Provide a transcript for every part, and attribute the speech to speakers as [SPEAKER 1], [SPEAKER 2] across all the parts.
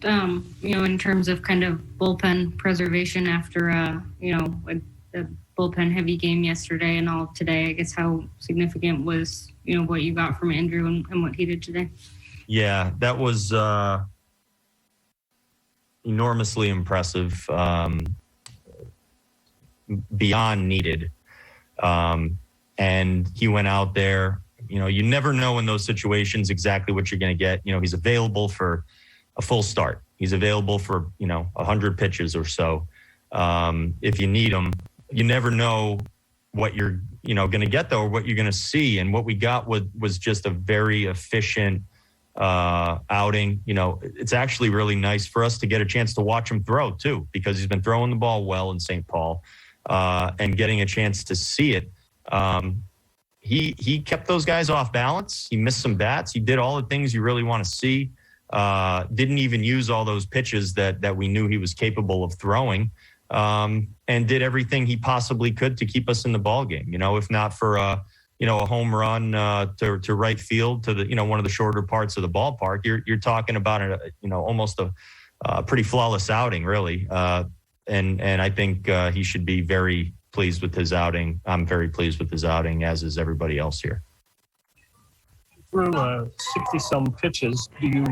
[SPEAKER 1] in terms of kind of bullpen preservation after, a bullpen heavy game yesterday and all of today, I guess how significant was, what you got from Andrew and what he did today?
[SPEAKER 2] Yeah, that was enormously impressive, beyond needed. And he went out there, you never know in those situations exactly what you're going to get. He's available for a full start. He's available for, 100 pitches or so. If you need him, you never know what you're, going to get though, or what you're going to see. And what we got was just a very efficient outing. It's actually really nice for us to get a chance to watch him throw too, because he's been throwing the ball well in St. Paul, and getting a chance to see it. He kept those guys off balance. He missed some bats. He did all the things you really want to see. Didn't even use all those pitches that we knew he was capable of throwing, and did everything he possibly could to keep us in the ball game. If not for a home run to right field to the one of the shorter parts of the ballpark, you're talking about almost a pretty flawless outing, really. And I think he should be very pleased with his outing. I'm very pleased with his outing, as is everybody else here.
[SPEAKER 3] Through 60-some pitches, do you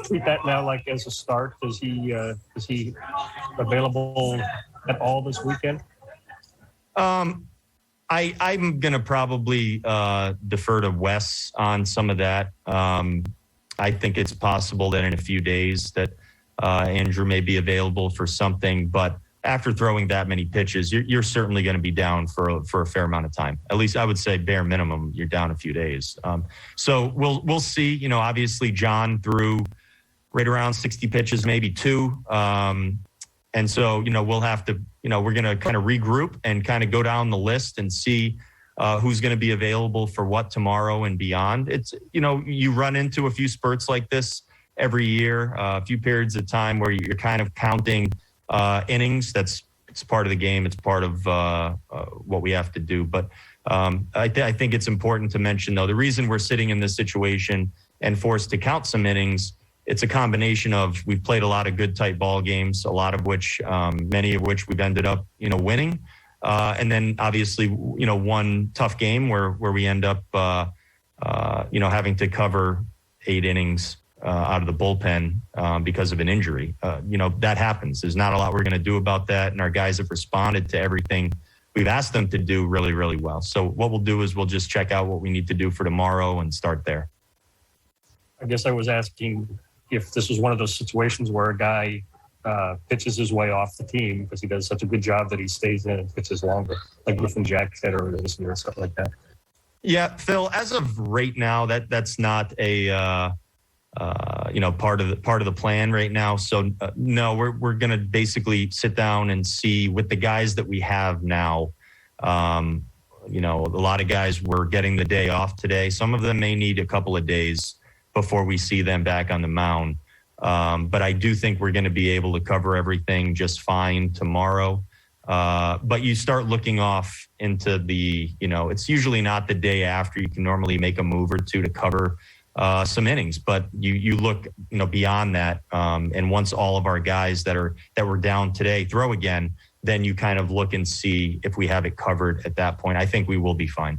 [SPEAKER 3] treat that now like as a is he available at all this weekend?
[SPEAKER 2] I'm going to probably defer to Wes on some of that. I think it's possible that in a few days that Andrew may be available for something, but after throwing that many pitches, you're certainly going to be down for a fair amount of time. At least I would say bare minimum, you're down a few days. So we'll see. Obviously John threw right around 60 pitches, maybe two. And so, we'll have to, we're going to kind of regroup and kind of go down the list and see who's going to be available for what tomorrow and beyond. It's, you run into a few spurts like this every year, a few periods of time where you're kind of counting innings. It's part of the game. It's part of what we have to do. But I think it's important to mention, though, the reason we're sitting in this situation and forced to count some innings, it's a combination of we've played a lot of good tight ball games, a lot of which, many of which we've ended up, winning. And then obviously, one tough game where we end up, having to cover 8 innings out of the bullpen because of an injury. That happens. There's not a lot we're going to do about that. And our guys have responded to everything we've asked them to do really, really well. So what we'll do is we'll just check out what we need to do for tomorrow and start there.
[SPEAKER 3] I guess I was asking if this was one of those situations where a guy pitches his way off the team because he does such a good job that he stays in and pitches longer, like Griffin Jack said earlier this year or something like that.
[SPEAKER 2] Yeah, Phil, as of right now, that's not a part of the plan right now. So no, we're going to basically sit down and see with the guys that we have now. A lot of guys were getting the day off today. Some of them may need a couple of days before we see them back on the mound. But I do think we're going to be able to cover everything just fine tomorrow. But you start looking off into it's usually not the day after. You can normally make a move or two to cover some innings, but you look, beyond that. And once all of our guys that were down today throw again, then you kind of look and see if we have it covered at that point. I think we will be fine.